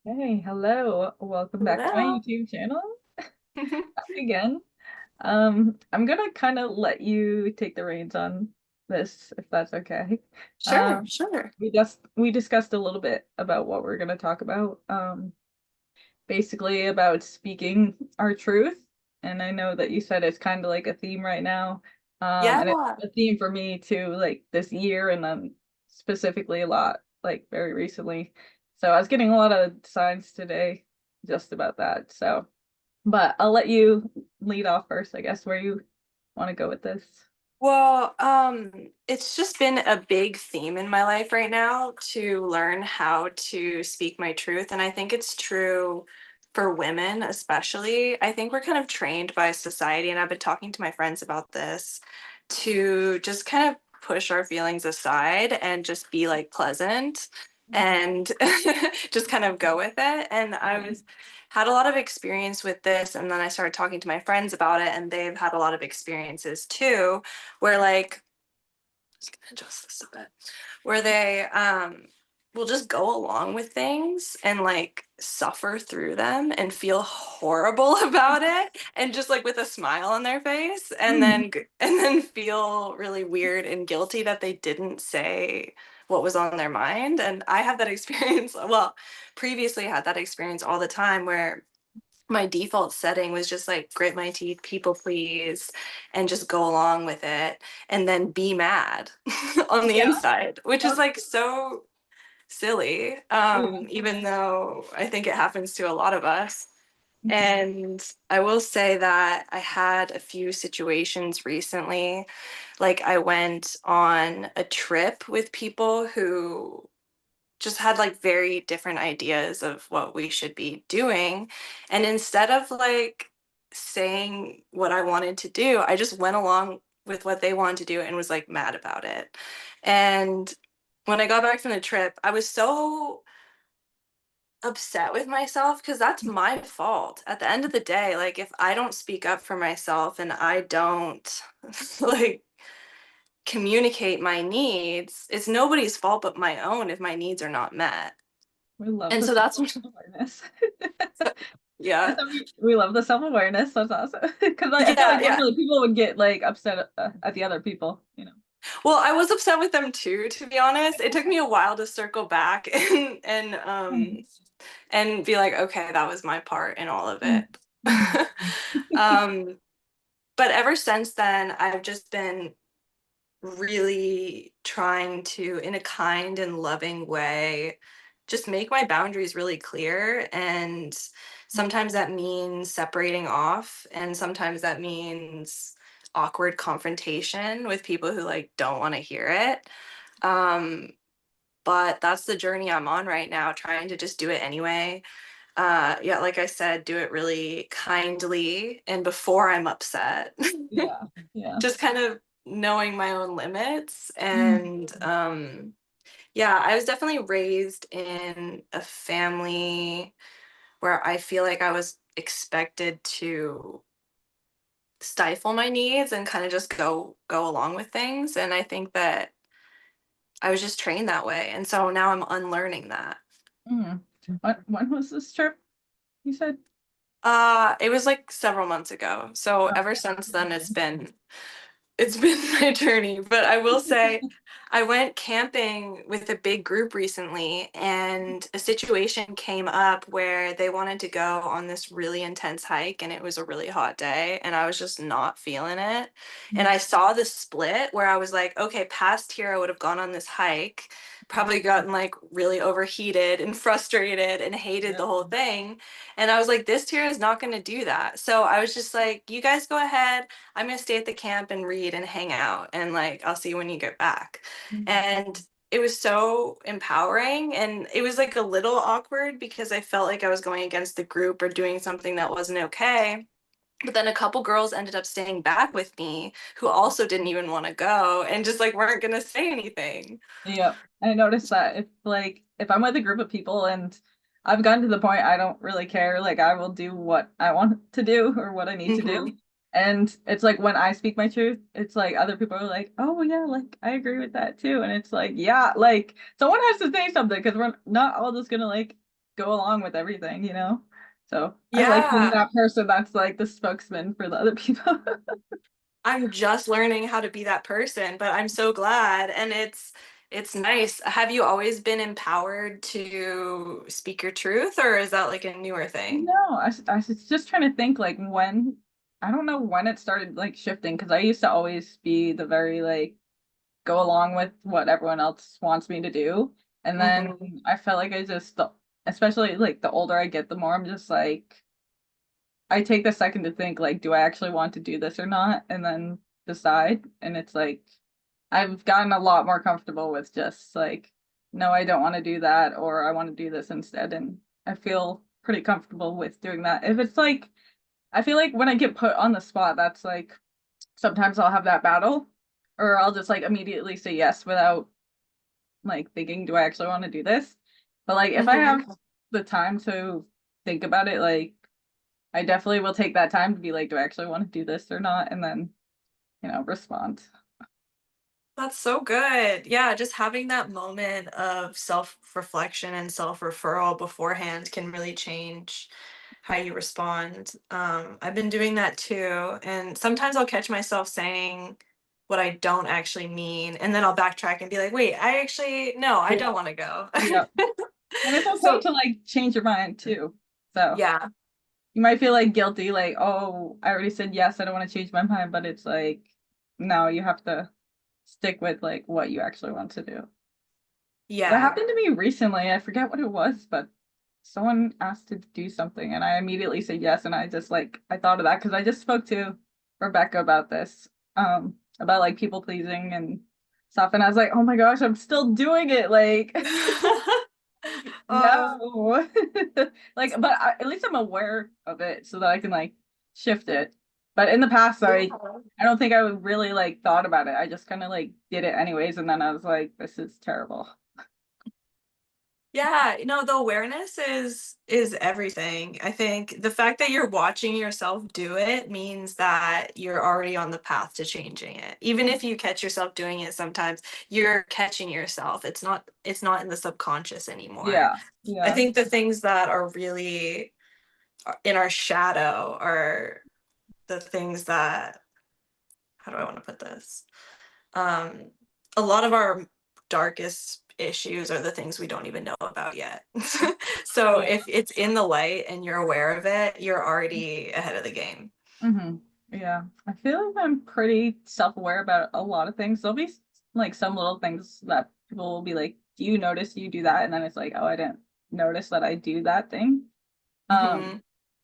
Hey, hello. Welcome back to my Hello. YouTube channel again. I'm gonna kind of let you take the reins on this, if that's okay. Sure, Um, sure. we discussed a little bit about what we're gonna talk about. Basically about speaking our truth. And I know that you said it's kind of like a theme right now. And it's Yeah. a theme for me too, like this year, and then specifically a lot, like very recently. So I was getting a lot of signs today just about that. So, but I'll let you lead off first, I guess, where you want to go with this. Well, it's just been a big theme in my life right now to learn how to speak my truth. And I think it's true for women, especially. I think we're kind of trained by society, and I've been talking to my friends about this to just kind of push our feelings aside and just be like pleasant and just kind of go with it. And I Yeah. was had a lot of experience with this, and then I started talking to my friends about it, and they've had a lot of experiences too where like just gonna adjust this a bit where they will just go along with things and like suffer through them and feel horrible about it and just like with a smile on their face and Mhm. then feel really weird and guilty that they didn't say what was on their mind. And I had that experience, well, previously had that experience all the time where my default setting was just like grit my teeth, people please, and just go along with it and then be mad on the Yeah. inside, which is Oh, like so silly. yeah. Even though I think it happens to a lot of us. Mhm. And I will say that I had a few situations recently. Like I went on a trip with people who just had like very different ideas of what we should be doing. And instead of like saying what I wanted to do, I just went along with what they wanted to do and was like mad about it. And when I got back from the trip, I was so upset with myself because that's my fault. At the end of the day, like if I don't speak up for myself and I don't like communicate my needs, it's nobody's fault but my own if my needs are not met. We love And the so that's self-awareness. yeah. We love the self-awareness. That's awesome. Because I feel Yeah, like yeah. normally people would get like upset at the other people, you know. Well, I was upset with them too, to be honest. It took me a while to circle back and be like, okay, that was my part in all of Mhm. it. Mhm. um, but ever since then, I've just been really trying to, in a kind and loving way, just make my boundaries really clear. And sometimes that means separating off, and sometimes that means awkward confrontation with people who like don't want to hear it. Um, but that's the journey I'm on right now, trying to just do it anyway. Yeah, like I said, do it really kindly and before I'm upset. Yeah, yeah. Just kind of knowing my own limits. Mhm. And yeah, I was definitely raised in a family where I feel like I was expected to stifle my needs and kind of just go along with things. And I think that I was just trained that way. And so now I'm unlearning that. Mhm. When was this trip, you said? It was like several months ago. So ever since then it's been my journey, but I will say I went camping with a big group recently, and a situation came up where they wanted to go on this really intense hike, and it was a really hot day, and I was just not feeling it. And I saw the split where I was like, okay, past year I would have gone on this hike, probably gotten like really overheated and frustrated and hated Yeah. the whole thing. And I was like, this tier is not going to do that. So I was just like, you guys go ahead. I'm gonna stay at the camp and read and hang out, and like I'll see you when you get back. Mhm. And it was so empowering, and it was like a little awkward because I felt like I was going against the group or doing something that wasn't okay. But then a couple girls ended up staying back with me who also didn't even want to go and just like weren't gonna say anything. Yeah, I noticed that if I'm with a group of people and I've gotten to the point I don't really care, like I will do what I want to do or what I need to do. Hmm. And it's like when I speak my truth, it's like other people are like, "Oh yeah, like I agree with that too." And it's like, yeah, like someone has to say something because we're not all just gonna like go along with everything, you know? So I like being Yeah. that person that's like the spokesman for the other people. I'm just learning how to be that person, but I'm so glad, and it's nice. Have you always been empowered to speak your truth, or is that like a newer thing? No, I was just trying to think like when, I don't know when it started like shifting because I used to always be the very like go along with what everyone else wants me to do. And then Mhm. I felt like especially like the older I get, the more I'm just like, I take the second to think like, do I actually want to do this or not? And then decide. And it's like, I've gotten a lot more comfortable with just like, no, I don't want to do that, or I want to do this instead. And I feel pretty comfortable with doing that. If it's like, I feel like when I get put on the spot, that's like, sometimes I'll have that battle, or I'll just like immediately say yes without like thinking, do I actually want to do this? But like if I Mhm. have the time to think about it, like I definitely will take that time to be like, do I actually want to do this or not? And then, respond. That's so good. Yeah, just having that moment of self-reflection and self-referral beforehand can really change how you respond. I've been doing that too, and sometimes I'll catch myself saying what I don't actually mean, and then I'll backtrack and be like, "Wait, I actually no, I Yeah. don't want to go." Yeah. And it's okay So, to like change your mind too. So yeah. you might feel like guilty, like, oh, I already said yes, I don't want to change my mind, but it's like, no, you have to stick with like what you actually want to do. That Yeah. happened to me recently. I forget what it was, but someone asked to do something and I immediately said yes. And I just like, I thought of that because I just spoke to Rebecca about this, about like people pleasing and stuff. And I was like, oh my gosh, I'm still doing it. Like, like Uh, no. Like, but at least I'm aware of it so that I can like shift it. But in the past, yeah. I don't think I would really like thought about it. I just kind of like did it anyways. And then I was like, this is terrible. Yeah, the awareness is everything. I think the fact that you're watching yourself do it means that you're already on the path to changing it. Even if you catch yourself doing it sometimes, you're catching yourself. It's not in the subconscious anymore. Yeah. I Yeah. think the things that are really in our shadow are the things that, how do I want to put this? Um, a lot of our darkest issues are the things we don't even know about yet. So Yeah. if it's in the light and you're aware of it, you're already ahead of the game. Hmm. Yeah. I feel like I'm pretty self-aware about a lot of things. There'll be like some little things that people will be like, do you notice you do that? And then it's like, oh, I didn't notice that I do that thing. Um, Hmm.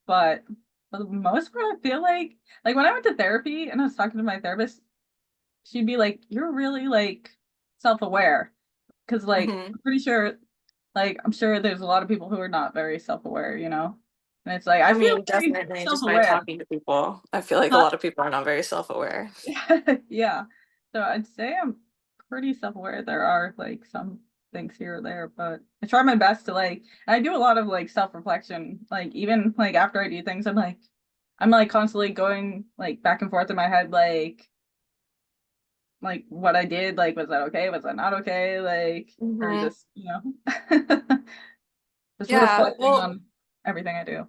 but for the most part, I feel like when I went to therapy and I was talking to my therapist, she'd be like, you're really like self-aware. Cause like Hmm. I'm pretty sure like I'm sure there's a lot of people who are not very self-aware, you know? And it's like I I feel mean, very definitely just by self-aware. talking to people, I feel like a Huh? lot of people are not very self-aware. Yeah. So I'd say I'm pretty self-aware. There are like some things here or there, but I try my best to like I do a lot of like self-reflection. Like even like after I do things, I'm like constantly going like back and forth in my head, like what I did, like was that okay? Was that not okay? Like or Hmm. just, just Yeah, reflecting well, on everything I do.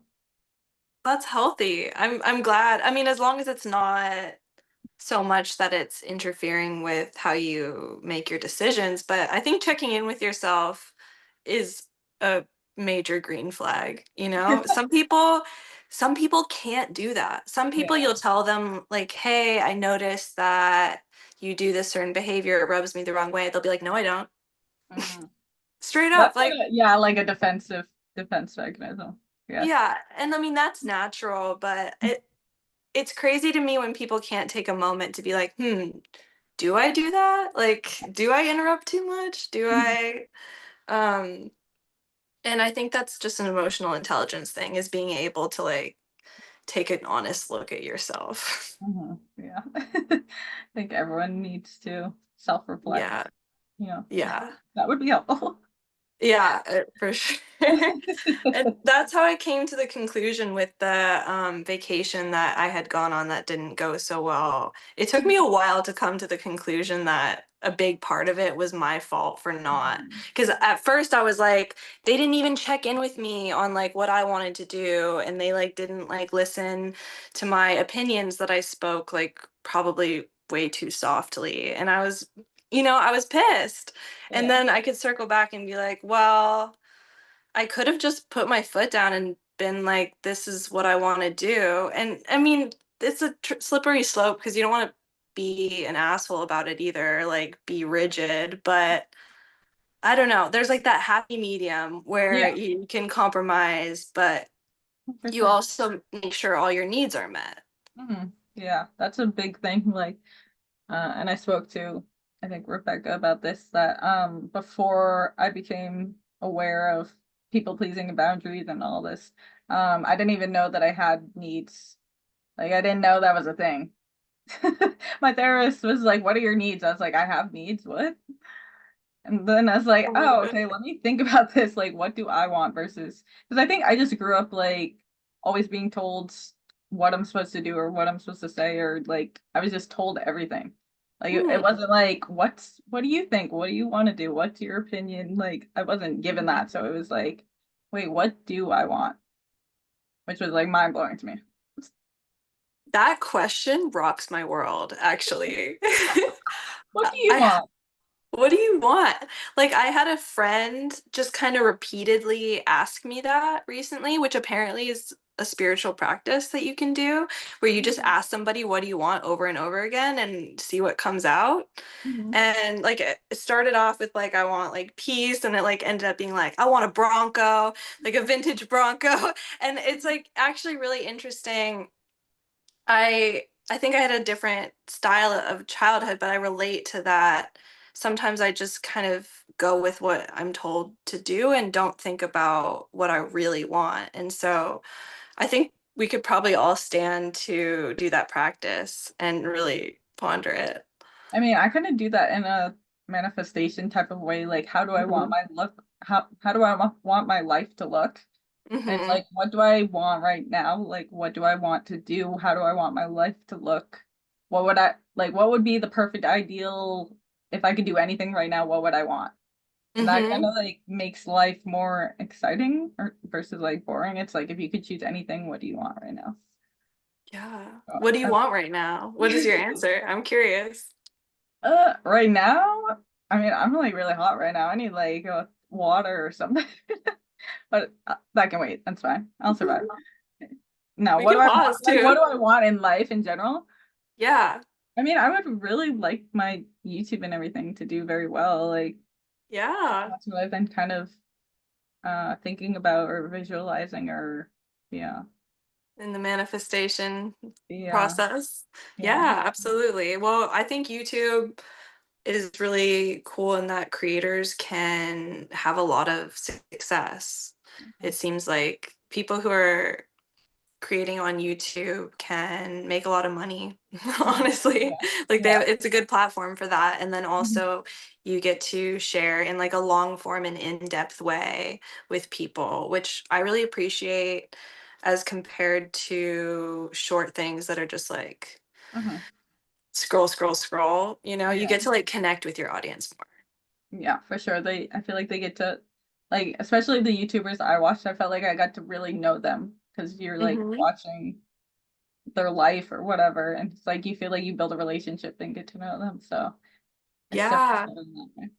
that's healthy. I'm glad. I mean, as long as it's not so much that it's interfering with how you make your decisions, but I think checking in with yourself is a major green flag, you know? Some people can't do that. Some people Yeah. you'll tell them like, "Hey, I noticed that you do this certain behavior, it rubs me the wrong way." They'll be like, "No, I don't." Mhm. Straight That's up, like like, yeah, like a defense mechanism. Yes. yeah, and I mean that's natural, but it's crazy to me when people can't take a moment to be like, do I do that? Like, do I interrupt too much? Do I um and I think that's just an emotional intelligence thing is being able to like take an honest look at yourself. Mhm. Yeah. I think everyone needs to self-reflect, Yeah. you know. Yeah. That would be helpful. Yeah, for sure. And that's how I came to the conclusion with the vacation that I had gone on that didn't go so well. It took me a while to come to the conclusion that a big part of it was my fault for not. Mhm. Because at first I was like, they didn't even check in with me on like what I wanted to do, and they like didn't like listen to my opinions that I spoke like probably way too softly. And I was pissed. And Yeah. then I could circle back and be like, well, I could have just put my foot down and been like, this is what I want to do. And I mean, it's a slippery slope because you don't want to be an asshole about it either, like be rigid. But I don't know. There's like that happy medium where Yeah, you can compromise, but for you sure. also make sure all your needs are met. Yeah, that's a big thing. Like, and I spoke to, I think, Rebecca about this, that before I became aware of people pleasing and boundaries and all this, I didn't even know that I had needs. Like, I didn't know that was a thing. My therapist was like, "What are your needs?" I was like, "I have needs. What?" And then I was like, Oh my "Oh, God. okay, let me think about this. Like, what do I want versus," because I think I just grew up like always being told what I'm supposed to do or what I'm supposed to say, or like I was just told everything. Like it Hmm. wasn't like, what do you think? What do you want to do? What's your opinion? Like I wasn't given that. So it was like, wait, what do I want? Which was like mind blowing to me. That question rocks my world, actually. What do you I want? What do you want? Like, I had a friend just kind of repeatedly ask me that recently, which apparently is a spiritual practice that you can do, where you just Mhm. ask somebody, what do you want over and over again and see what comes out. Mhm. And like, it started off with like, I want like peace. And it like ended up being like, I want a Bronco, like a vintage Bronco. And it's like actually really interesting. I think I had a different style of childhood, but I relate to that. Sometimes I just kind of go with what I'm told to do and don't think about what I really want. And so I think we could probably all stand to do that practice and really ponder it. I mean, I kind of do that in a manifestation type of way. Like, how do I want Hmm. my look? How do I want my life to look? And Hmm. like, what do I want right now? Like, what do I want to do? How do I want my life to look? What would I like? What would be the perfect ideal if I could do anything right now? What would I want? And that kind Hmm. of like makes life more exciting or versus like boring. It's like if you could choose anything, what do you want right now? Yeah. So, What do you want right now? What is your answer? I'm curious. right now, I mean, I'm like really hot right now. I need like water or something. But that can wait. That's fine. I'll survive. No, We what do can I want? pause Like, what too. do I want in life in general? Yeah. I mean, I would really like my YouTube and everything to do very well. Like, Yeah. that's what I've been kind of thinking about or visualizing or yeah. In the manifestation Yeah. process. Yeah. Yeah, absolutely. Well, I think YouTube is really cool in that creators can have a lot of success. It seems like people who are creating on YouTube can make a lot of money, Mhm. honestly. Yeah. Like Yeah. it's a good platform for that. And then Mhm. also you get to share in like a long form and in-depth way with people, which I really appreciate as compared to short things that are just like Mhm. scroll, scroll, scroll. You Yeah. get to like connect with your audience more. Yeah, for sure. I feel like they get to, like, especially the YouTubers I watched, I felt like I got to really know them because you're like Hmm. watching their life or whatever. And it's like you feel like you build a relationship and get to know them. So it's definitely Yeah. better in that way.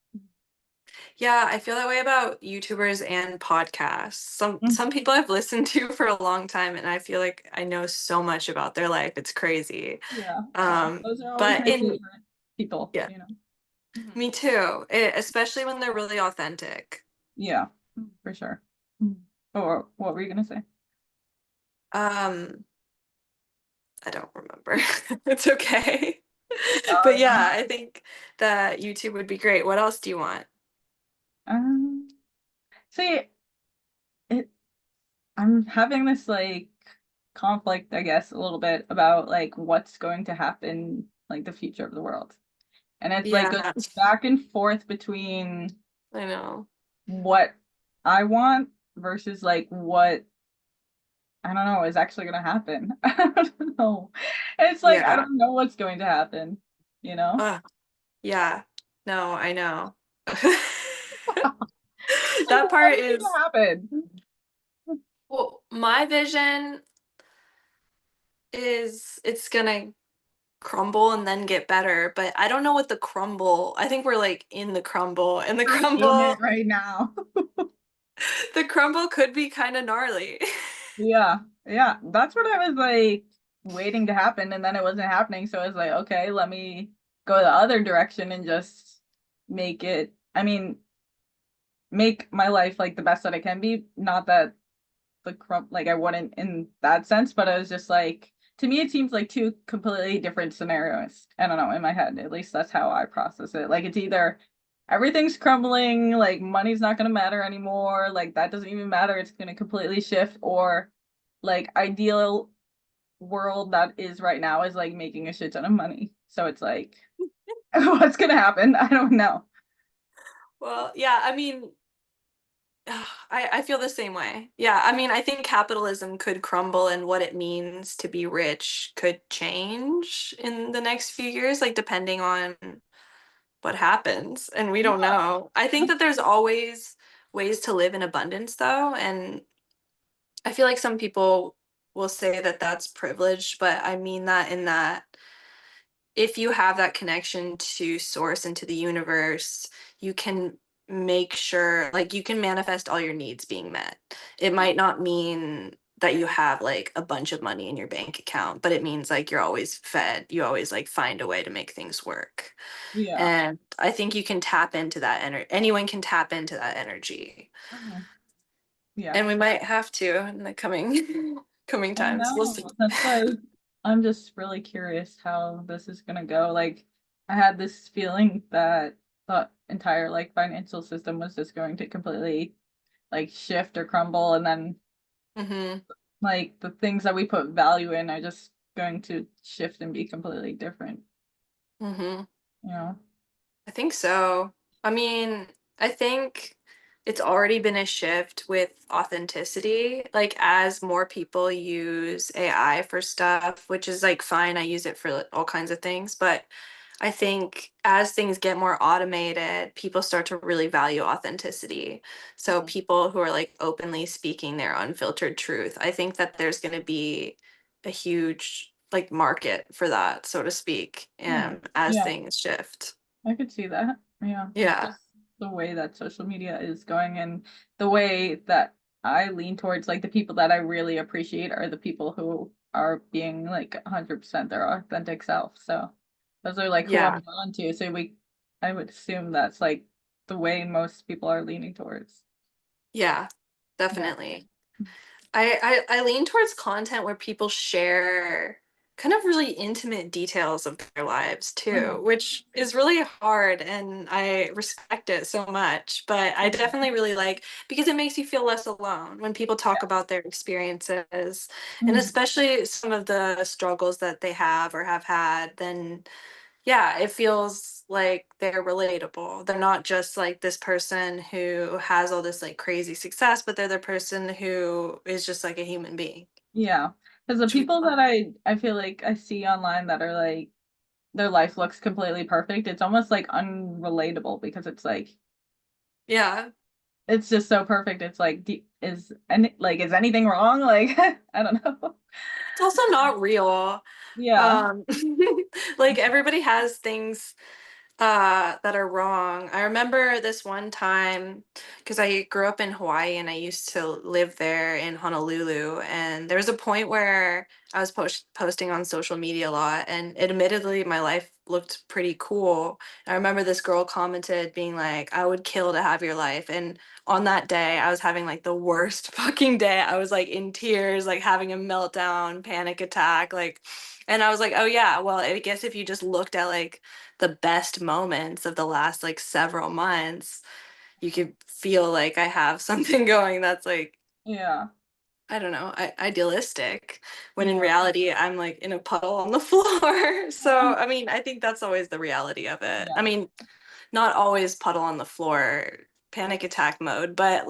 Yeah, I feel that way about YouTubers and podcasts. Mm. Some people I've listened to for a long time and I feel like I know so much about their life. It's crazy. Yeah. Yeah. Those are always But my in favorite people, Yeah, you know. Mhm. me too. Especially when they're really authentic. Yeah, for sure. Mm. Or what were you gonna say? Um, I don't remember. It's okay. But Um, yeah, I think that YouTube would be great. What else do you want? um, see, it, I'm having this like conflict, I guess, a little bit about like what's going to happen, like the future of the world. And it's like goes Yeah, back and forth between I know. what I want versus like what I don't know is actually going to happen. I don't know. It's like I Yeah. don't know what's going to happen, you know? Uh, yeah. No, I know. Like That what part is going to is, happen? well, my vision is it's gonna crumble and then get better, but I don't know what the crumble. I think we're like in the crumble, and We're in it right now. the crumble could be kind of gnarly. Yeah. Yeah. That's what I was like waiting to happen and then it wasn't happening. So I was like, okay, let me go the other direction and just make it, I mean, make my life like the best that it can be. Not that the crump like I wouldn't in that sense, but I was just like to me it seems like two completely different scenarios. I don't know, in my head. At least that's how I process it. Like it's either everything's crumbling, like money's not gonna matter anymore, like that doesn't even matter, it's gonna completely shift, or like ideal world that is right now is like making a shit ton of money. So it's like what's gonna happen? I don't know. Well, yeah, I mean, I feel the same way. Yeah, I mean, I think capitalism could crumble and what it means to be rich could change in the next few years, like depending on what happens. And we don't Yeah. know. I think that there's always ways to live in abundance, though. And I feel like some people will say that that's privilege, but I mean that in that if you have that connection to source and to the universe, you can make sure like you can manifest all your needs being met. It might not mean that you have like a bunch of money in your bank account, but it means like you're always fed. You always like find a way to make things work. Yeah. And I think you can tap into that energy. Anyone can tap into that energy. Mhm. Yeah. And we might have to in the coming coming I times. We'll see. know. That's why I'm just really curious how this is gonna go. Like, I had this feeling that the entire like financial system was just going to completely like shift or crumble, and then Hmm. like the things that we put value in are just going to shift and be completely different, Hmm. you know? I think so. I mean, I think it's already been a shift with authenticity. Like, as more people use AI for stuff, which is like fine, I use it for like, all kinds of things. But I think as things get more automated, people start to really value authenticity. So, Mhm. people who are like openly speaking their unfiltered truth, I think that there's going to be a huge like market for that, so to speak, Hmm. as Yeah, things shift. I could see that. Yeah, it's Yeah. just the way that social media is going and the way that I lean towards like the people that I really appreciate are the people who are being like 100% their authentic self. So those are like who I'm Yeah. drawn to. So I would assume that's like the way most people are leaning towards. Yeah. Yeah. Definitely. I lean towards content where people share kind of really intimate details of their lives too, Mhm. which is really hard and I respect it so much. But I definitely really like because it makes you feel less alone when people talk Yeah. about their experiences and Mhm. especially some of the struggles that they have or have had, then yeah, it feels like they're relatable. They're not just like this person who has all this like crazy success, but they're the person who is just like a human being. Yeah. Because the Which we people love. that I feel like I see online that are like their life looks completely perfect, it's almost like unrelatable because it's like Yeah. it's just so perfect. It's like, is anything wrong? Like, I don't know. It's also not real. Yeah. Um like everybody has things that are wrong. I remember this one time because I grew up in Hawaii and I used to live there in Honolulu, and there was a point where I was posting on social media a lot, and admittedly my life looked pretty cool. I remember this girl commented being like, "I would kill to have your life." And on that day, I was having like the worst fucking day. I was like in tears, like having a meltdown, panic attack, like and I was like, "Oh yeah, well, I guess if you just looked at like the best moments of the last like several months, you could feel like I have something going that's like, Yeah. I don't know, idealistic, when in Yeah. reality, I'm like in a puddle on the floor. So, Mhm. I mean, I think that's always the reality of it. I Yeah. mean, not always puddle on the floor. panic attack mode, but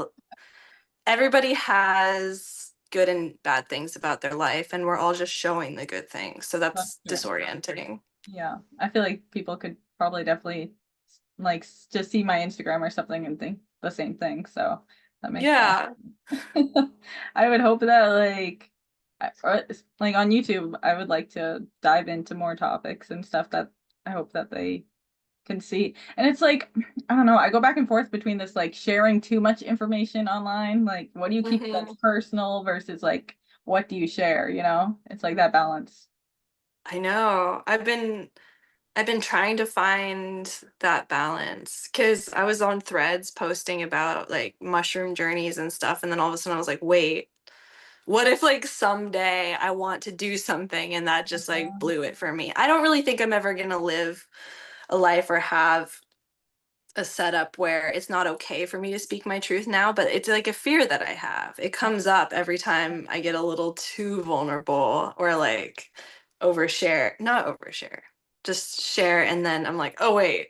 everybody has good and bad things about their life, and we're all just showing the good things. So That's that's true. disorienting. Yeah, I feel like people could probably definitely like just see my Instagram or something and think the same thing. So that makes sense. Yeah. I would hope that like on YouTube, I would like to dive into more topics and stuff that I hope that they can see. And it's like, I don't know, I go back and forth between this like sharing too much information online, like what do you keep that's Hmm. personal versus like what do you share, you know? It's like that balance. I know. I've been trying to find that balance because I was on threads posting about like mushroom journeys and stuff, and then all of a sudden I was like, wait, what if like someday I want to do something and that just like Um, blew it for me? I don't really think I'm ever gonna live a life or have a setup where it's not okay for me to speak my truth now, but it's like a fear that I have. It comes up every time I get a little too vulnerable or like overshare, not overshare, just share. And then I'm like, oh, wait.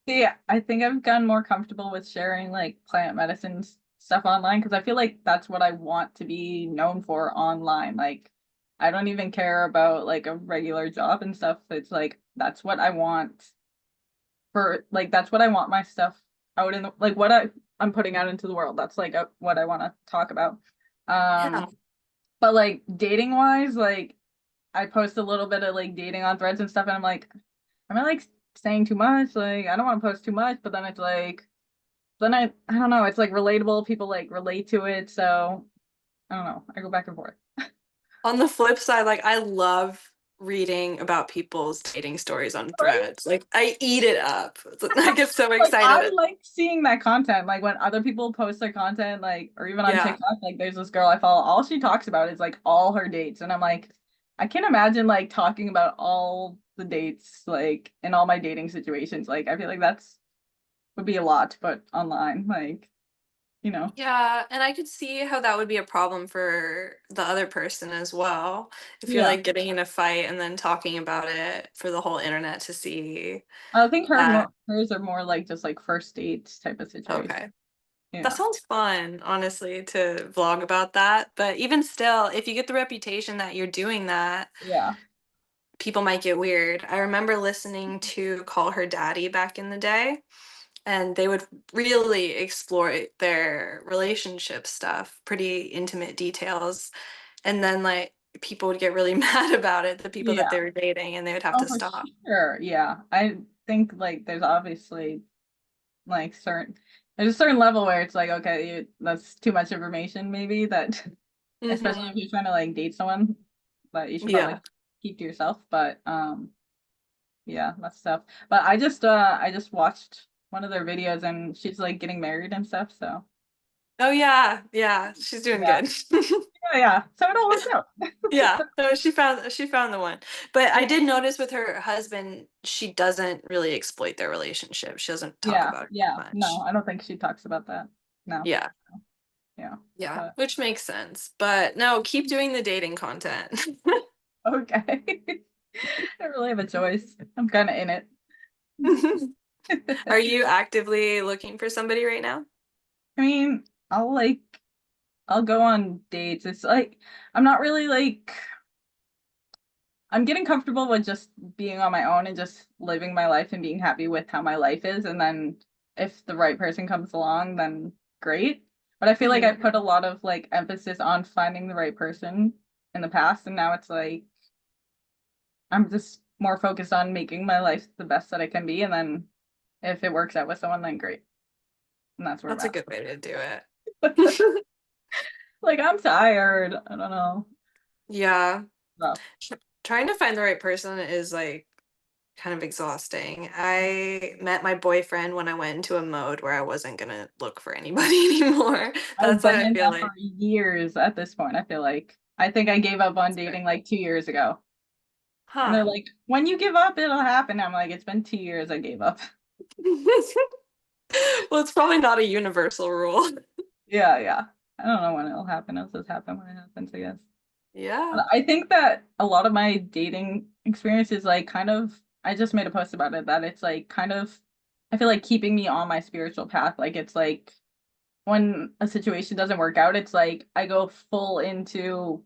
See, I think I've gotten more comfortable with sharing like plant medicines stuff online because I feel like that's what I want to be known for online. Like, I don't even care about like a regular job and stuff. It's like that's what I want for like that's what I want my stuff out in the like what I'm putting out into the world. That's like what I want to talk about. Yeah. But like dating wise, like I post a little bit of like dating on threads and stuff, and I'm like, am I like saying too much? Like I don't want to post too much, but then it's like then I don't know, it's like relatable. People like relate to it, so I don't know. I go back and forth. On the flip side, like I love reading about people's dating stories on threads. Like I eat it up. I get so Like I excited. like seeing that content. Like when other people post their content, like or even on Yeah. TikTok, like there's this girl I follow, all she talks about is like all her dates. And I'm like, I can't imagine like talking about all the dates, like in all my dating situations. Like I feel like that's would be a lot to put online. Like, you know. Yeah, and I could see how that would be a problem for the other person as well. If you're Yeah. like getting in a fight and then talking about it for the whole internet to see. I think That hers are more like just like first dates type of situation. okay. That Yeah. sounds fun, honestly, to vlog about that. But even still, if you get the reputation that you're doing that, Yeah. people might get weird. I remember listening to Call Her Daddy back in the day, and they would really explore their relationship stuff, pretty intimate details. And then like people would get really mad about it, the people that Yeah. they were dating, and they would have Oh, to for stop. sure. Yeah. I think like there's obviously like there's a certain level where it's like okay that's too much information maybe that especially if Hmm. you're trying to like date someone that you should probably Yeah. keep to yourself but yeah that's stuff but I just watched one of their videos and she's like getting married and stuff so Oh yeah, yeah. She's doing yeah good. yeah so it all worked out. Yeah. No, she found the one. But I Yeah, did notice with her husband, she doesn't really exploit their relationship. She doesn't talk yeah, about it yeah, no much. I don't think she talks about that no Yeah. yeah Yeah, but which makes sense. But no, keep doing the dating content. okay. I don't really have a choice. I'm kind of in it. Are you actively looking for somebody right now? I mean, I'll go on dates. It's like I'm not really like I'm getting comfortable with just being on my own and just living my life and being happy with how my life is. And then if the right person comes along, then great. But I feel like I Mhm. put a lot of like emphasis on finding the right person in the past, and now it's like I'm just more focused on making my life the best that I can be, and then if it works out with someone, then great. And that's where I'm That's a at. good way to do it. Like I'm tired. I don't know. Yeah. Rough. Trying to find the right person is like kind of exhausting. I met my boyfriend when I went into a mode where I wasn't gonna look for anybody anymore. I've That's what been I in feel that for like. years at this point. I feel like I think I gave up on That's fair. dating like 2 years ago. And they're Huh. like, when you give up, it'll happen. I'm like, it's been 2 years I gave up. Well, it's probably not a universal rule. Yeah, yeah. I don't know when it'll happen. It'll just happen when it happens, I guess. Yeah. But I think that a lot of my dating experience is like kind of I just made a post about it that it's like kind of I feel like keeping me on my spiritual path. Like it's like when a situation doesn't work out, it's like I go full into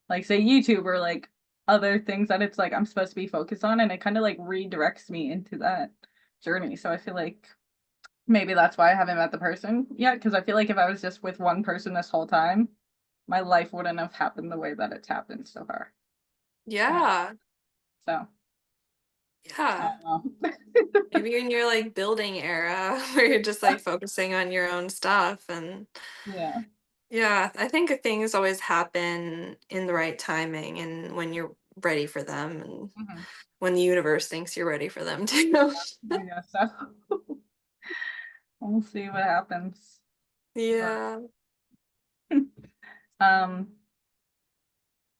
like say YouTube or like other things that it's like I'm supposed to be focused on, and it kind of like redirects me into that journey. So I feel like maybe that's why I haven't met the person yet, because I feel like if I was just with one person this whole time, my life wouldn't have happened the way that it's happened so far. Yeah. Yeah. So I Yeah. don't know. Maybe in your like building era where you're just like focusing on your own stuff and Yeah. yeah, I think things always happen in the right timing and when you're ready for them and Mhm. when the universe thinks you're ready for them too. I guess so. We'll see what happens. But Yeah. um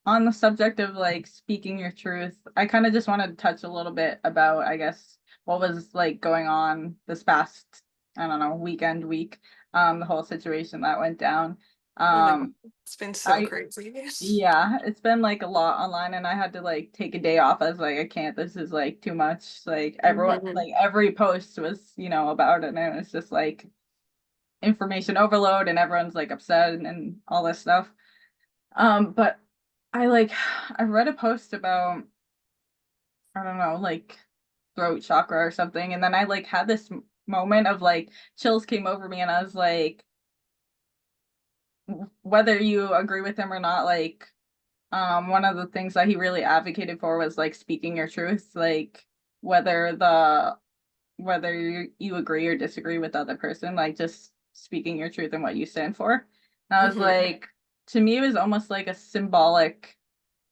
on the subject of like speaking your truth, I kind of just wanted to touch a little bit about, I guess, what was like going on this past, I don't know, week, the whole situation that went down. Oh my God. Um, It's been so I, crazy. yeah, it's been like a lot online and I had to like take a day off. I was like, I can't, this is like too much. Like everyone, Mhm. like every post was, about it. And it was just like information overload and everyone's like upset and all this stuff. But I like I read a post about I don't know, like throat chakra or something, and then I like had this moment of like chills came over me, and I was like, whether you agree with him or not, like one of the things that he really advocated for was like speaking your truth, like whether the whether you agree or disagree with the other person, like just speaking your truth and what you stand for. And I was Mhm. like, to me, it was almost like a symbolic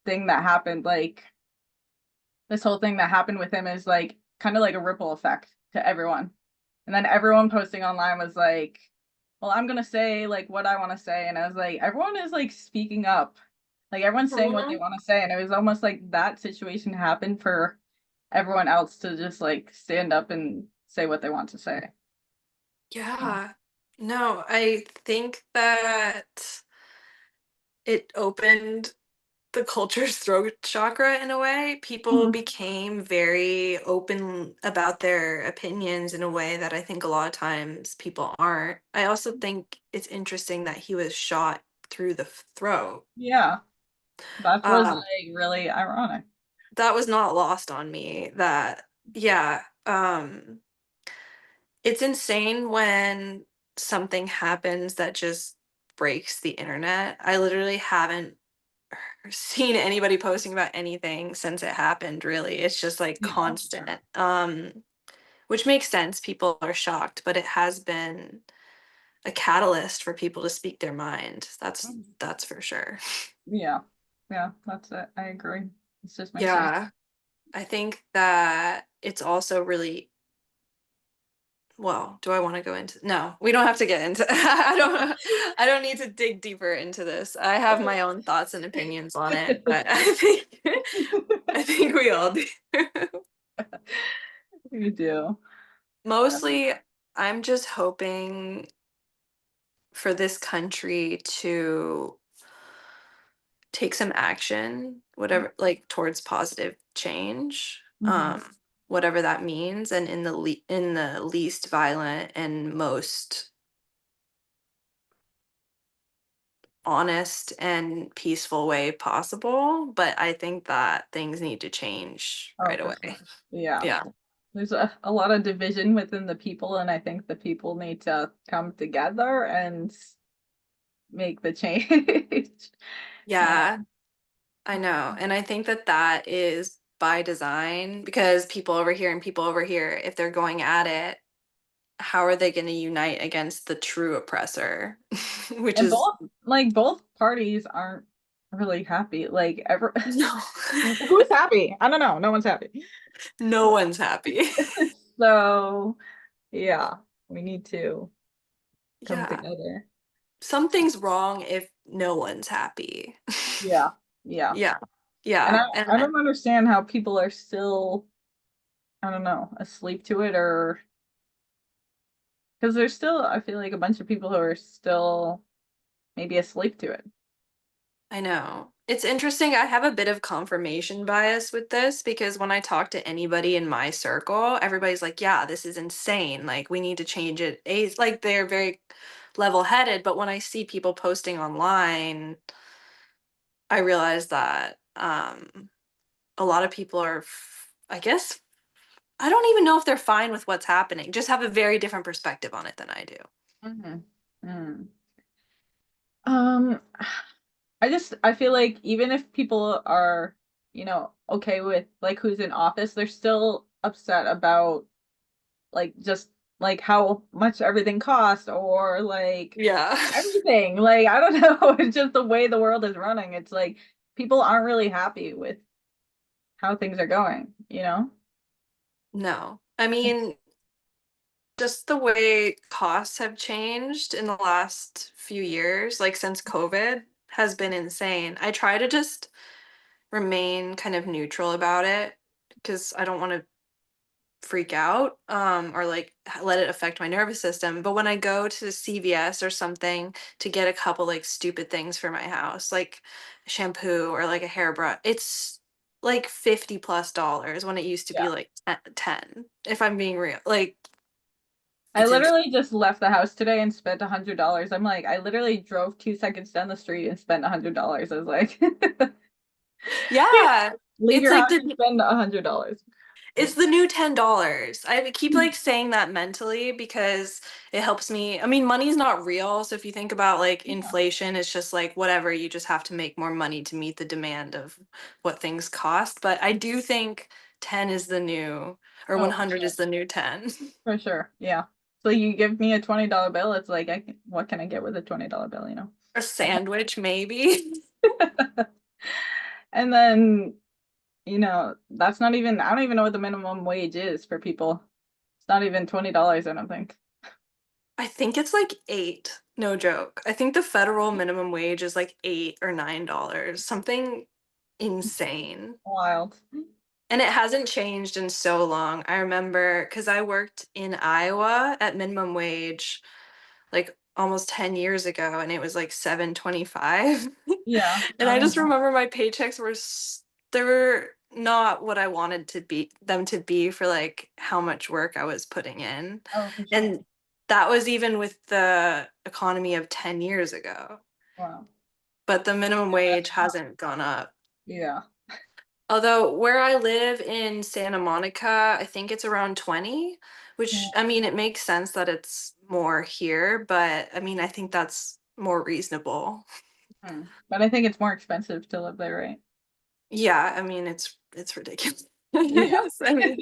thing that happened, like this whole thing that happened with him is like kind of like a ripple effect to everyone. And then everyone posting online was like, well, I'm gonna say like what I want to say. And I was like, everyone is like speaking up. Like everyone's saying what they Mhm. want to say. And it was almost like that situation happened for everyone else to just like stand up and say what they want to say. So, Yeah. No, I think that it opened the culture's throat chakra in a way. People mhm. became very open about their opinions in a way that I think a lot of times people aren't. I also think it's interesting that he was shot through the throat. Yeah, that was Um, like really ironic. that was not lost on me that yeah, it's insane when something happens that just breaks the internet. I literally haven't seen anybody posting about anything since it happened, really. It's just like Yeah. constant. Which makes sense. People are shocked, but it has been a catalyst for people to speak their mind. That's for sure. Yeah. Yeah, that's it. I agree. It just makes sense. Yeah. I think that it's also really well, do I want to go into no, we don't have to get into I don't need to dig deeper into this. I have my own thoughts and opinions on it, but I think we all do. You do. Mostly, I'm just hoping for this country to take some action, whatever, like towards positive change, Mhm. whatever that means, and in in the least violent and most honest and peaceful way possible. But I think that things need to change Oh, right for away. sure. Yeah. Yeah. There's a lot of division within the people, and I think the people need to come together and make the change. Uh, Yeah, I know. And I think that that is by design because people over here and people over here, if they're going at it, how are they going to unite against the true oppressor? Which and is both parties aren't really happy. Like ever no, who's happy? I don't know. No one's happy. no one's happy. So yeah, we need to come Yeah. together. Something's wrong if no one's happy. Yeah. Yeah. Yeah. And Yeah. And I don't understand how people are still, I don't know, asleep to it, or because there's still, I feel like a bunch of people who are still maybe asleep to it. I know. It's interesting. I have a bit of confirmation bias with this because when I talk to anybody in my circle, everybody's like, yeah, this is insane. Like, we need to change it. Like, they're very level headed. But when I see people posting online, I realize that a lot of people are, I guess, I don't even know if they're fine with what's happening, just have a very different perspective on it than I do. Mhm. Mm. Um, I feel like even if people are, okay with like who's in office, they're still upset about like just like how much everything costs or like Yeah. everything. Like I don't know, it's just the way the world is running. It's like people aren't really happy with how things are going? No. I mean, just the way costs have changed in the last few years, like since COVID, has been insane. I try to just remain kind of neutral about it because I don't want to freak out or like let it affect my nervous system. But when I go to CVS or something to get a couple like stupid things for my house, like shampoo or like a hairbrush, it's like 50 plus dollars when it used to be Yeah. like 10, if I'm being real. Like, I it's insane. literally just left the house today and spent $100. I'm like, I literally drove 2 seconds down the street and spent $100. I was like, Yeah. leave It's your like house and spend $100. it's the new $10. I keep like saying that mentally because it helps me. I mean, money's not real. So if you think about like Yeah. inflation, it's just like whatever, you just have to make more money to meet the demand of what things cost. But I do think 10 is the new, or Oh, for 100 sure. is the new 10. For sure. Yeah. So you give me a $20 bill, it's like what can I get with a $20 bill? A sandwich, maybe. And then, that's not even I don't even know what the minimum wage is for people. It's not even $20, I don't think. I think it's like 8. No joke. I think the federal minimum wage is like $8 or $9. Something insane. Wild. And it hasn't changed in so long. I remember because I worked in Iowa at minimum wage like almost 10 years ago and it was like 7.25. Yeah. And I I don't just know. remember my paychecks were they were not what I wanted to be them to be for like how much work I was putting in. Oh, for sure. And that was even with the economy of 10 years ago. Wow. But the minimum Yeah. wage hasn't gone up. Yeah. Although where I live in Santa Monica, I think it's around 20, which I mean, it makes sense that it's more here, but I mean, I think that's more reasonable. Mhm. But I think it's more expensive to live there, right? Yeah, I mean, it's ridiculous. Yeah. I mean,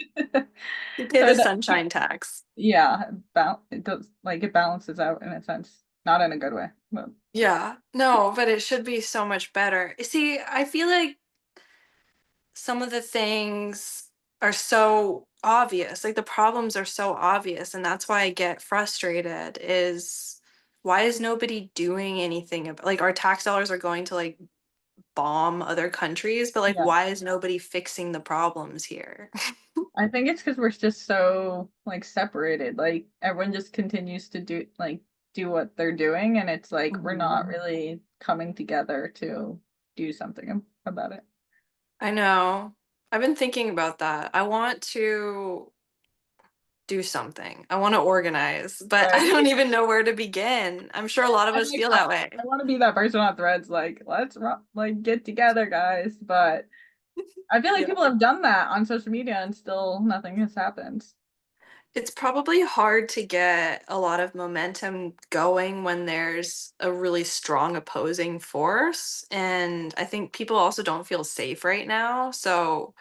you pay So the sunshine tax. yeah, it does like it balances out in a sense, not in a good way, but Yeah. No, but it should be so much better. See, I feel like some of the things are so obvious, like the problems are so obvious, and that's why I get frustrated is why is nobody doing anything about, like, our tax dollars are going to like bomb other countries, but like yeah. why is nobody fixing the problems here? I think it's because we're just so like separated. Like everyone just continues to do what they're doing, and it's like we're not Mhm. really coming together to do something about it. I know. I've been thinking about that. I want to do something. I want to organize, but I Right. don't even know where to begin. I'm sure a lot of I'm us like feel that way. I want to be that person on Threads, like like get together, guys. But I feel like Yeah. people have done that on social media, and still nothing has happened. It's probably hard to get a lot of momentum going when there's a really strong opposing force. And I think people also don't feel safe right now. So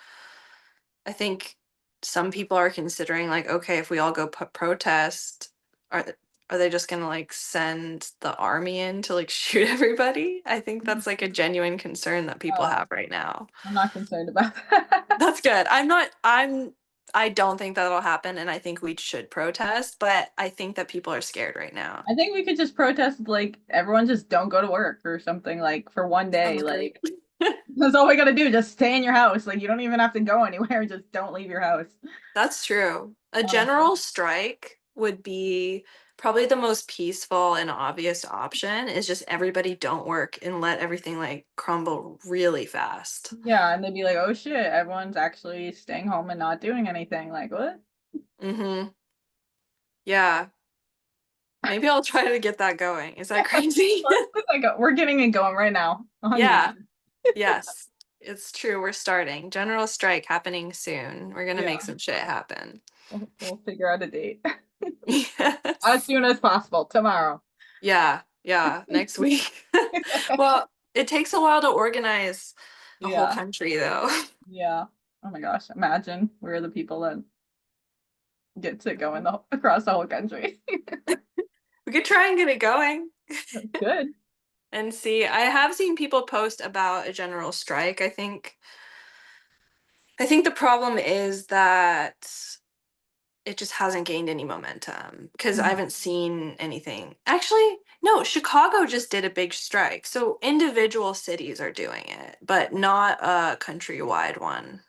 I think some people are considering, like, okay, if we all go protest, are are they just gonna like send the army in to like shoot everybody? I think that's like a genuine concern that people Oh, have right now. I'm not concerned about that. That's good. I don't think that'll happen and I think we should protest, but I think that people are scared right now. I think we could just protest like everyone just don't go to work or something like for one day. Sounds great. Like that's all we gotta do. Just stay in your house. Like you don't even have to go anywhere. Just don't leave your house. That's true. A Honestly. general strike would be Probably the most peaceful and obvious option is just everybody don't work and let everything like crumble really fast. Yeah, and they'd be like, "Oh shit, everyone's actually staying home and not doing anything." Like, what? Mhm. Yeah. Maybe I'll try to get that going. Is that crazy? Let's get that we're getting it going right now on Yeah. YouTube. Yes. It's true. We're starting. General strike happening soon. We're gonna Yeah, make some shit happen. we'll figure out a date as Yes. soon as possible tomorrow. Yeah. Yeah. Next week. Well, it takes a while to organize a whole Yeah, country though. yeah. Oh my gosh, imagine we're the people that get to go in across the whole country. We could try and get it going. That's good. And see, I have seen people post about a general strike. I think the problem is that it just hasn't gained any momentum because I Mhm. haven't seen anything. Actually, no, Chicago just did a big strike. So individual cities are doing it, but not a countrywide one.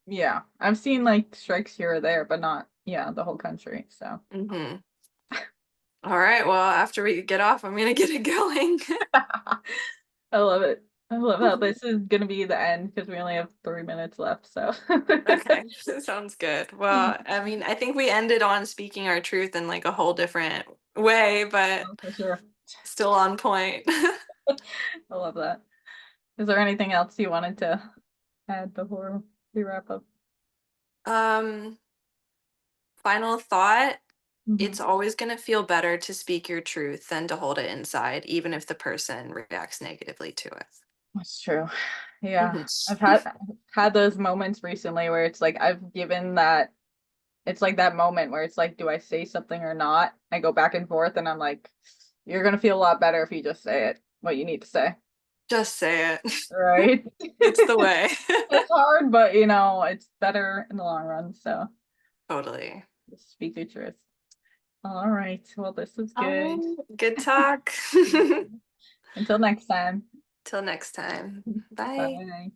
Yeah, I've seen like strikes here or there, but not, yeah, the whole country. So Hmm. All right, well, after we get off, I'm gonna get it going. I love it. I love how this is gonna be the end because we only have 3 minutes left. So Okay, sounds good. Well, I mean, I think we ended on speaking our truth in like a whole different way, but oh, for sure. still on point. I love that. Is there anything else you wanted to add before we wrap up? Um, Final thought, Mhm. it's always going to feel better to speak your truth than to hold it inside, even if the person reacts negatively to it. That's true. Yeah. Mhm. I've had those moments recently where it's like I've given that it's like that moment where it's like, do I say something or not? I go back and forth and I'm like, you're gonna feel a lot better if you just say it, what you need to say. Just say it. Right? It's the way. It's hard, but you know, it's better in the long run. So Totally. just speak your truth. All right. Well, this was All good. right. Good talk. Until next time. Till next time. Bye. Bye.